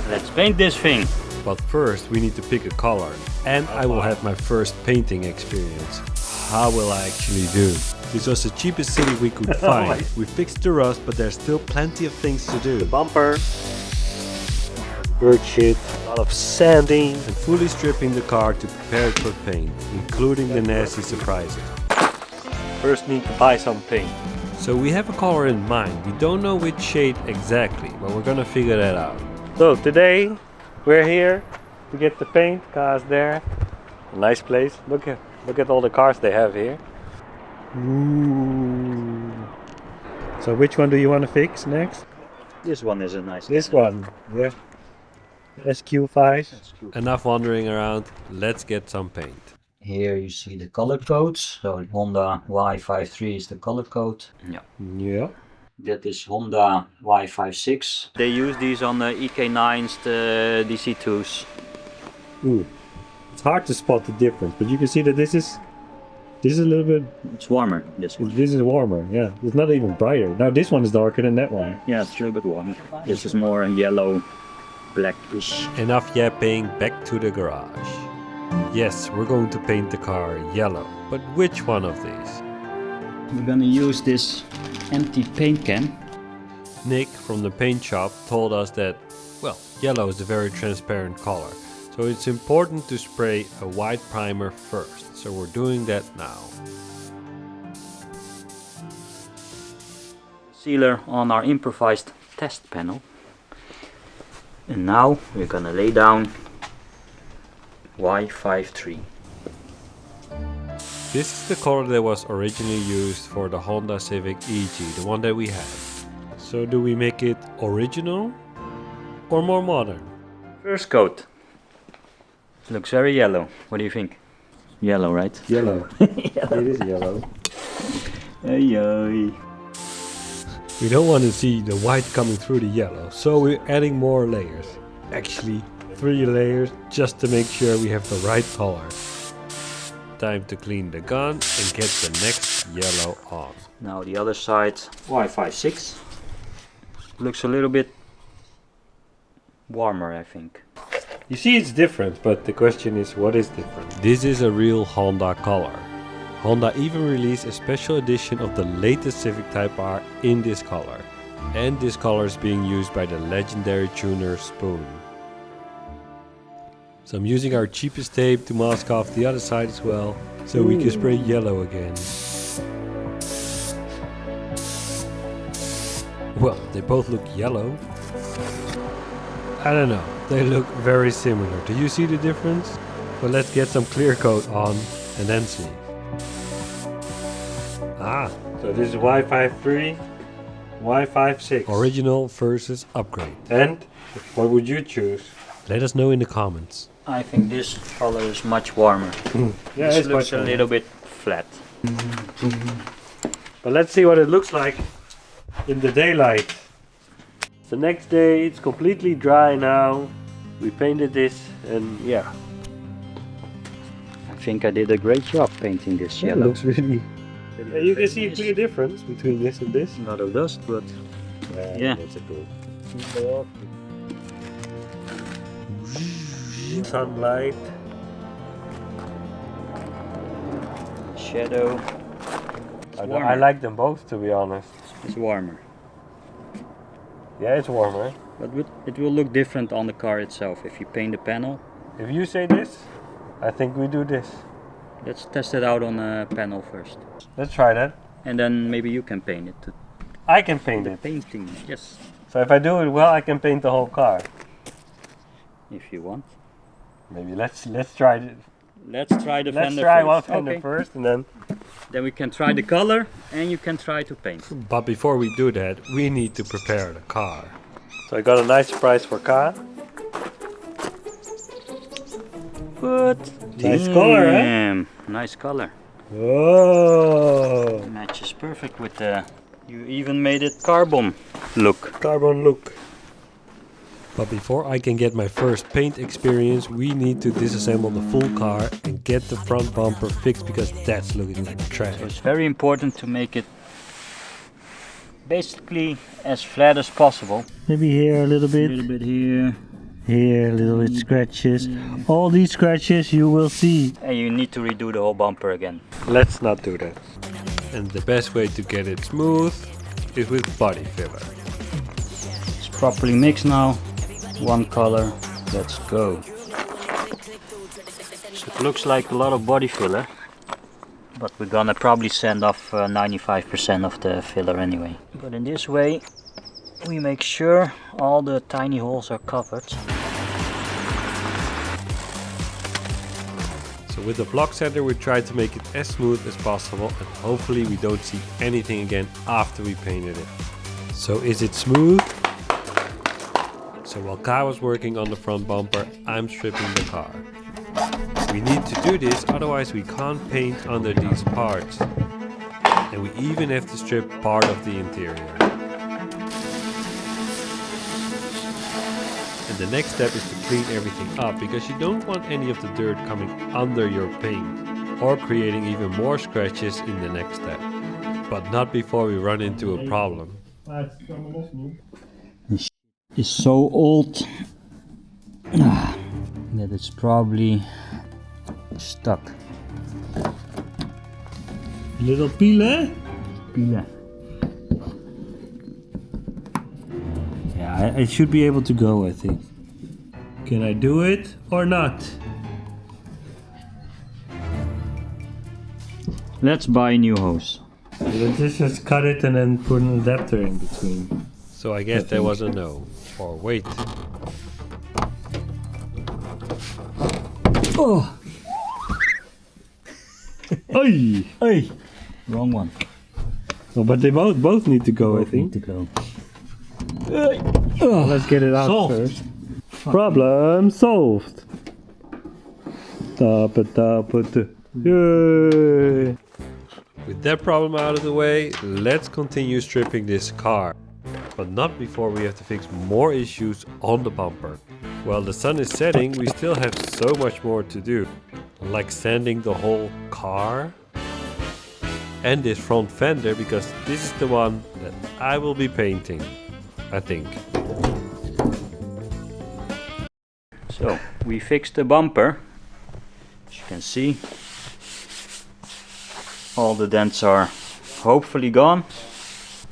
Let's paint this thing. But first we need to pick a color, and I will have my first painting experience. How will I actually do? This was the cheapest city we could find. We fixed the rust, but there's still plenty of things to do. The bumper, bird shit, a lot of sanding, and fully stripping the car to prepare it for paint, including the nasty surprises. First need to buy some paint. So we have a color in mind. We don't know which shade exactly, but we're gonna figure that out. So today we're here to get the paint. Car's there. A nice place. Look at all the cars they have here. Ooh. So which one do you want to fix next? This one is a nice This one, yeah. SQ5. Enough wandering around, let's get some paint. Here you see the color codes. So Honda Y53 is the color code. Yeah. Yeah. That is Honda Y56. They use these on the EK9s, the DC2s. Ooh. It's hard to spot the difference, but you can see that this is a little bit. It's warmer, this one. This is warmer, yeah. It's not even brighter. Now this one is darker than that one. Yeah, it's a little bit warmer. This is more yellow, blackish. Enough yapping, back to the garage. Yes, we're going to paint the car yellow, but which one of these? We're gonna use this empty paint can. Nick from the paint shop told us that, well, yellow is a very transparent color, so it's important to spray a white primer first, so we're doing that now. Sealer on our improvised test panel. And now we're gonna lay down Y53. This is the color that was originally used for the Honda Civic EG, the one that we had. So do we make it original or more modern? First coat. Looks very yellow. What do you think? Yellow, right? Yellow. It is yellow. Hey. We don't want to see the white coming through the yellow, so we're adding more layers. Actually, 3 layers just to make sure we have the right color. Time to clean the gun and get the next yellow on. Now the other side, Y56. Looks a little bit warmer, I think. You see it's different, but the question is what is different? This is a real Honda color. Honda even released a special edition of the latest Civic Type R in this color. And this color is being used by the legendary tuner Spoon. So I'm using our cheapest tape to mask off the other side as well, so we can spray yellow again. Well, they both look yellow. I don't know, they look very similar. Do you see the difference? Well, let's get some clear coat on and then see. Ah, So this is Y53, Y56. Original versus upgrade. And what would you choose? Let us know in the comments. I think this color is much warmer. Yeah, This it's looks much a more. little bit flat. But let's see what it looks like in the daylight. The next day, it's completely dry now. We painted this and yeah. I think I did a great job painting this It yellow. looks really... Yeah, you can see a clear difference between this and this. A lot of dust, but yeah. That's a cool. Sunlight. shadow. I like them both, to be honest. It's warmer. Yeah, it's warmer. But it will look different on the car itself if you paint the panel. If you say this, I think we do this. Let's test it out on a panel first. Let's try that. And then maybe you can paint it. I can paint it. Painting, yes. So if I do it well, I can paint the whole car. If you want. Maybe let's try it. Let's try the Let's Fender try first. one Fender Okay. first, and then Then we can try the color and you can try to paint. But before we do that, we need to prepare the car. so I got a nice surprise for Ka. But Nice color, eh? damn, nice color. Oh, Matches perfect with the. You even made it carbon look. carbon look. But before I can get my first paint experience, we need to disassemble the full car and get the front bumper fixed because that's looking like trash. It's very important to make it basically as flat as possible. Maybe here a little A bit. little bit here, Here, little bit scratches. All these scratches you will see. And you need to redo the whole bumper again. Let's not do that. And the best way to get it smooth is with body filler. It's properly mixed now. One color. Let's go. So it looks like a lot of body filler, but we're gonna probably send off 95% of the filler anyway. But in this way we make sure all the tiny holes are covered. So with the block sander we try to make it as smooth as possible, and hopefully we don't see anything again after we painted it. So is it smooth? So while Kai was working on the front bumper, I'm stripping the car. We need to do this, otherwise we can't paint under these parts. And we even have to strip part of the interior. And the next step is to clean everything up, because you don't want any of the dirt coming under your paint or creating even more scratches in the next step. But not before we run into a problem. This is so old that it's probably stuck. Little pile? Pile. Yeah, I should be able to go, I think. Can I do it or not? Let's buy a new hose. Let's just cut it and then put an adapter in between. So I guess that was a no. Or wait. Oh! Oi! Oi! Wrong one. Oh, but they both need to go, I think. Need to go. Let's get it out Solved. first. Problem solved. Yay! With that problem out of the way, let's continue stripping this car. But not before we have to fix more issues on the bumper. While the sun is setting, we still have so much more to do. Like sanding the whole car. And this front fender, because this is the one that I will be painting, I think. So we fixed the bumper. As you can see, all the dents are hopefully gone.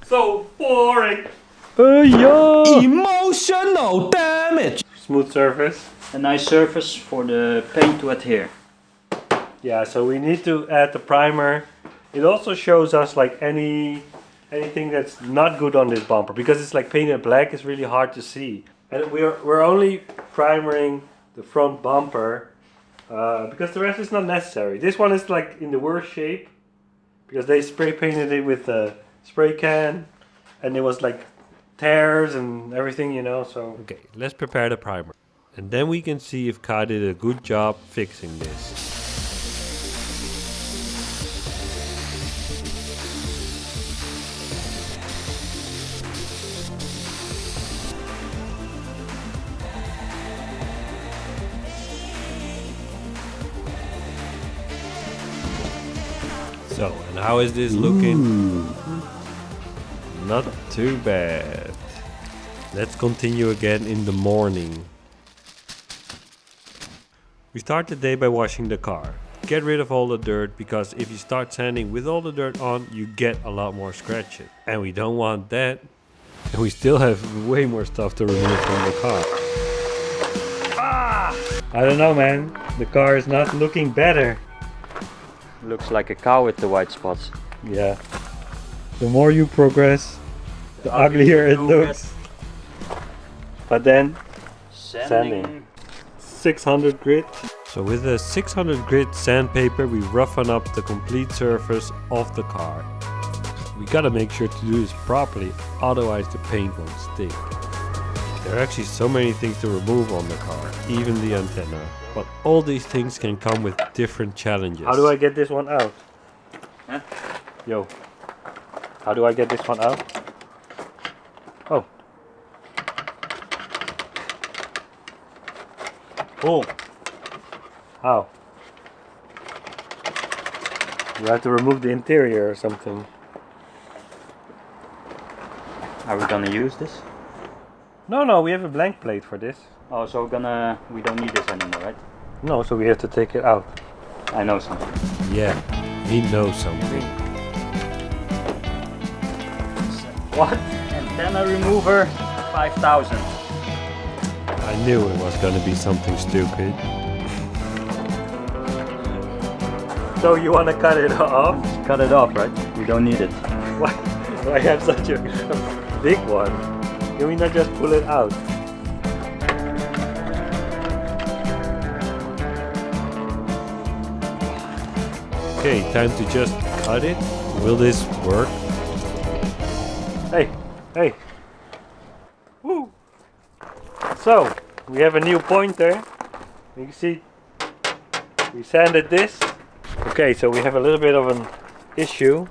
So boring! Emotional damage. Smooth surface. A nice surface for the paint to adhere. Yeah, so we need to add the primer. It also shows us like anything that's not good on this bumper, because it's like painted black. It's really hard to see. And we're only primering the front bumper because the rest is not necessary. This one is like in the worst shape because they spray painted it with a spray can, and it was like tears and everything, you know. So Okay, let's prepare the primer. And then we can see if Kai did a good job fixing this. So, and how is this looking? Not too bad. Let's continue again in the morning. We start the day by washing the car. Get rid of all the dirt, because if you start sanding with all the dirt on, you get a lot more scratches. And we don't want that. And we still have way more stuff to remove from the car. I don't know, man. The car is not looking better. Looks like a cow with the white spots. Yeah. The more you progress, the uglier it looks. But then, sanding. 600 grit. So with a 600 grit sandpaper, we roughen up the complete surface of the car. We gotta make sure to do this properly, otherwise the paint won't stick. There are actually so many things to remove on the car, even the antenna. But all these things can come with different challenges. How do I get this one out? Huh? Yo. How do I get this one out? Oh. Oh, How? You have to remove the interior or something. are we gonna use this? No, we have a blank plate for this. Oh, so we don't need this anymore, right? No, so we have to take it out. I know something. Yeah, he knows something. What? Antenna remover, 5,000. I knew it was gonna be something stupid. So you want to cut it off? Cut it off, right? We don't need it. Why have such a big one? Can we not just pull it out? Okay, time to just cut it. Will this work? Hey. Woo! So, we have a new pointer. You can see we sanded this. Okay, so we have a little bit of an issue.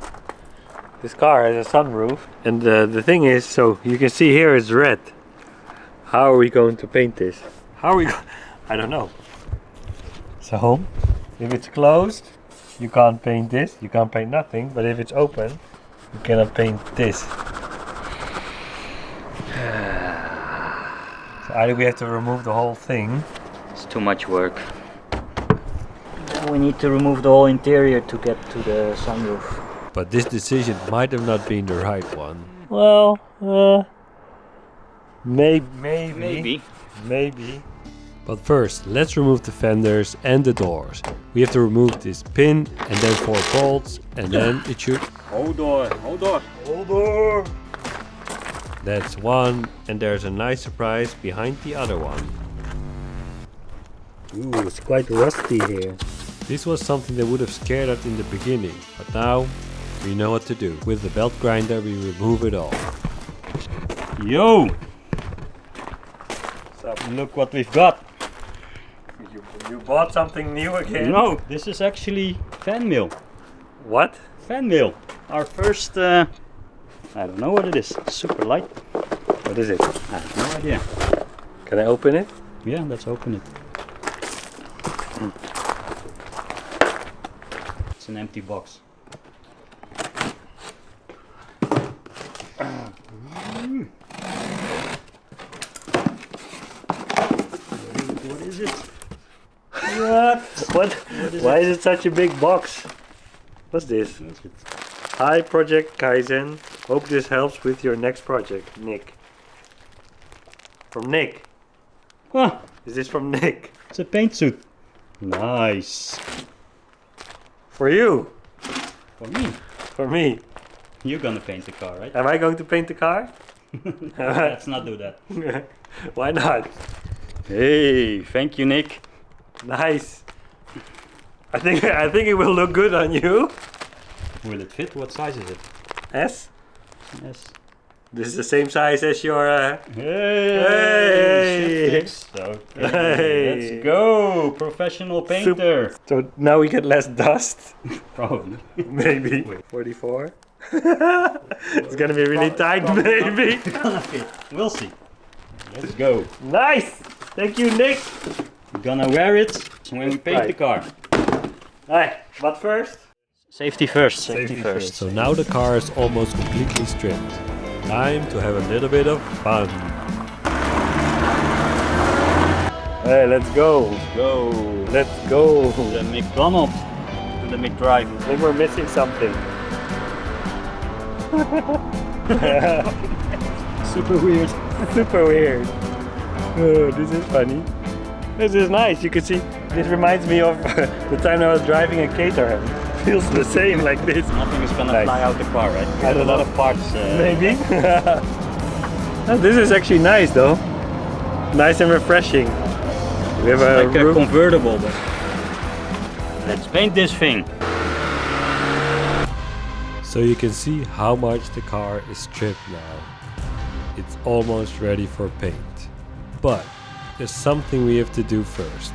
This car has a sunroof, and the thing is, so you can see here it's red. How are we going to paint this? I don't know. So, if it's closed, you can't paint this, you can't paint nothing, but if it's open, you cannot paint this. So either we have to remove the whole thing. It's too much work. We need to remove the whole interior to get to the sunroof. But this decision might have not been the right one. Well, maybe. But first, let's remove the fenders and the doors. We have to remove this pin and then 4 bolts, and then it should... Hold on. That's one, and there's a nice surprise behind the other one. Ooh, it's quite rusty here. This was something that would have scared us in the beginning, but now we know what to do. With the belt grinder we remove it all. Yo! Look what we've got. You bought something new again? No, this is actually fan mail. What? Fan mail. Our first, I don't know what it is. Super light. What is it? I have no idea. Can I open it? Yeah, let's open it. It's an empty box. What is it? What? Why is it such a big box? What's this? Hi Project Kaizen. Hope this helps with your next project. Nick. From Nick. Ah, Is this from Nick? it's a paint suit. Nice. For you. For me. For me. You're gonna paint the car, right? Am I going to paint the car? Let's not do that. Why not? Hey, thank you, Nick. Nice. I think it will look good on you. Will it fit? What size is it? S? Yes. This is the same size as your Hey! Okay, Hey. let's go! Professional painter. So now we get less dust. Probably. Maybe. 44. It's gonna be really tight, maybe. Gonna fit. We'll see. Let's go. Nice! Thank you, Nick. We're gonna wear it when we paint the car. Alright, but first? Safety first. Safety first. So now the car is almost completely stripped. Time to have a little bit of fun. Hey, let's go. Go. Let's go. To the McDonald's. To the McDrive. I think we're missing something. Super weird. Super weird. Oh, this is funny. This is nice. You can see, this reminds me of the time I was driving a Caterham. Feels the same like this. Nothing is gonna Nice. fly out the car, right? I don't a lot know. of parts. Maybe. Oh, this is actually nice though. Nice and refreshing. We have Like a roof. convertible. But let's paint this thing. So you can see how much the car is stripped now. It's almost ready for paint. But there's something we have to do first.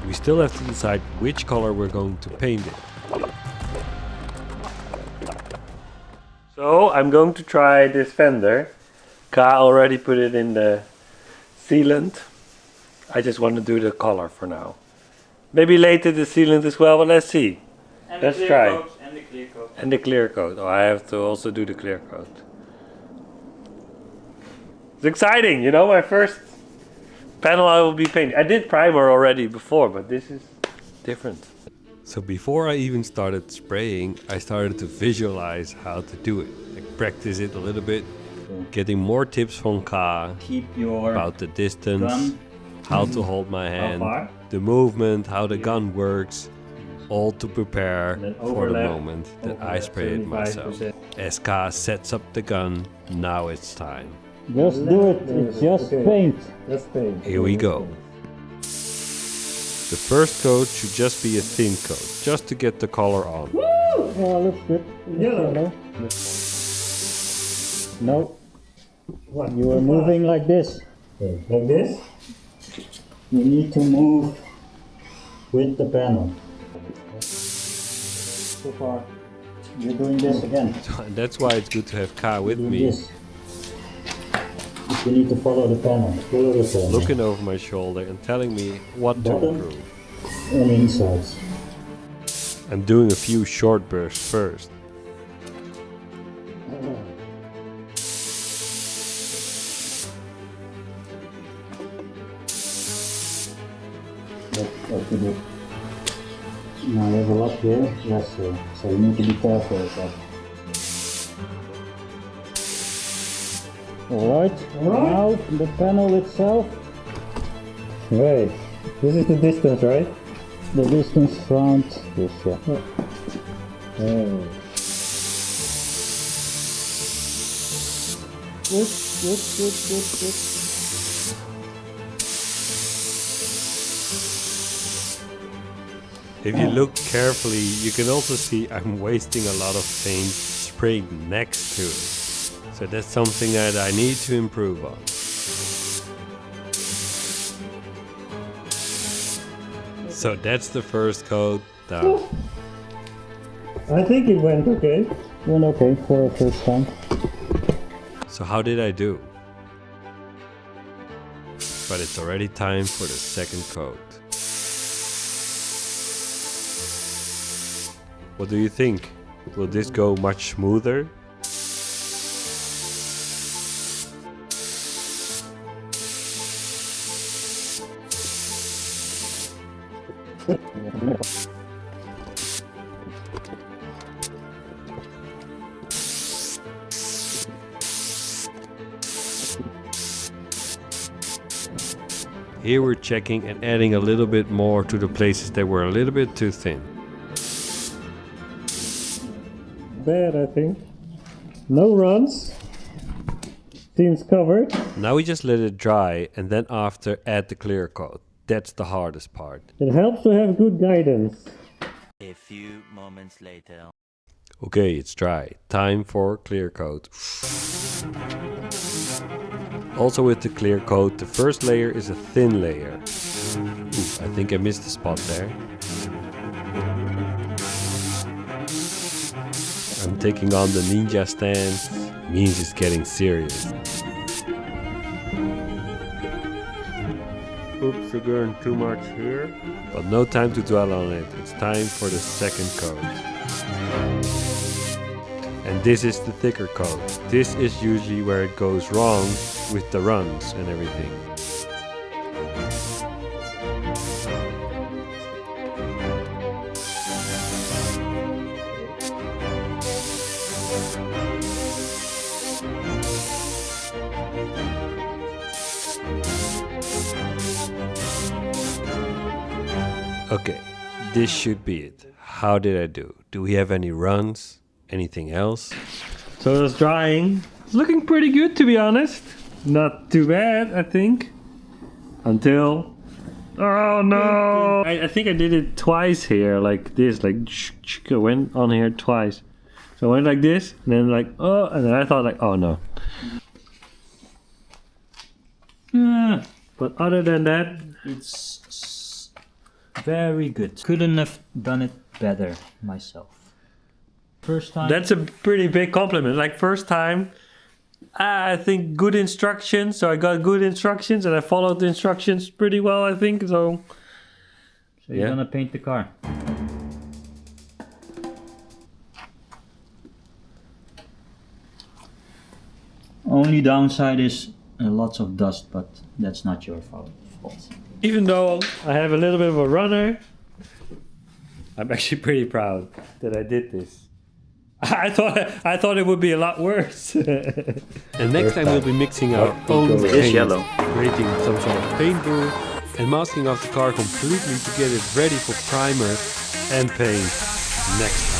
We still have to decide which color we're going to paint it. So I'm going to try this Fender. Ka already put it in the sealant. I just want to do the color for now. Maybe later the sealant as well, but let's see. And Let's try. And the clear coat. And the clear coat. Oh, I have to also do the clear coat. It's exciting, you know, my first panel I will be painting. I did primer already before, but this is different. So before I even started spraying, I started to visualize how to do it. Like practice it a little bit, getting more tips from Ka Keep your about the distance, gun. how to hold my hand, far? the movement, how the gun works, all to prepare then for the overlap, moment that I overlap spray it myself. 75%. As Ka sets up the gun, now it's time. Just do it. It's just paint. That's paint. Here we go. The first coat should just be a thin coat, just to get the color on. Oh, looks good. Yellow. No, What? you are moving like this. Like this? You need to move with the panel. So far, you're doing this again. And that's why it's good to have Ka with Doing me, this. You need to follow the panel. Follow the panel. looking over my shoulder and telling me what to Bottom. improve. And insides. I'm doing a few short bursts first. That's what you do. Now you have a lot here. Yes, sir. So you need to be careful with that. Alright, now the panel itself. Right. This is the distance, right? The distance from this, yeah. Oh. Good, good, good, good, good. If you look carefully, you can also see I'm wasting a lot of paint spraying next to it. So that's something that I need to improve on. So that's the first coat down. I think it went okay. Went okay for a first time. So how did I do? But it's already time for the second coat. What do you think? Will this go much smoother? Here we're checking and adding a little bit more to the places that were a little bit too thin. Bad, I think. No runs. Seems covered. Now we just let it dry and then after add the clear coat. That's the hardest part. It helps to have good guidance. A few moments later. Okay, it's dry. Time for clear coat. Also with the clear coat, the first layer is a thin layer. Ooh, I think I missed a spot there. I'm taking on the ninja stance. Means it's getting serious. Oops, again, too much here. But no time to dwell on it. It's time for the second coat. And this is the thicker coat. This is usually where it goes wrong with the runs and everything. Okay, this should be it. How did I do? Do we have any runs? Anything else? So it was drying. It's looking pretty good, to be honest. Not too bad, I think. Until... Oh no! I think I did it twice here, like this, like I went on here twice. So I went like this, and then like, oh, and then I thought like, oh no. But other than that, It's very good. Couldn't have done it better myself. First time. that's a pretty big compliment. Like first time, I think good instructions. So I got good instructions and I followed the instructions pretty well, I think. So So you're yeah. gonna paint the car. Only downside is lots of dust, but that's not your fault. Even though I have a little bit of a runner, I'm actually pretty proud that I did this. I thought it would be a lot worse. And next time we'll be mixing our own It is paint, yellow. creating some sort of paint booth, and masking off the car completely to get it ready for primer and paint next time.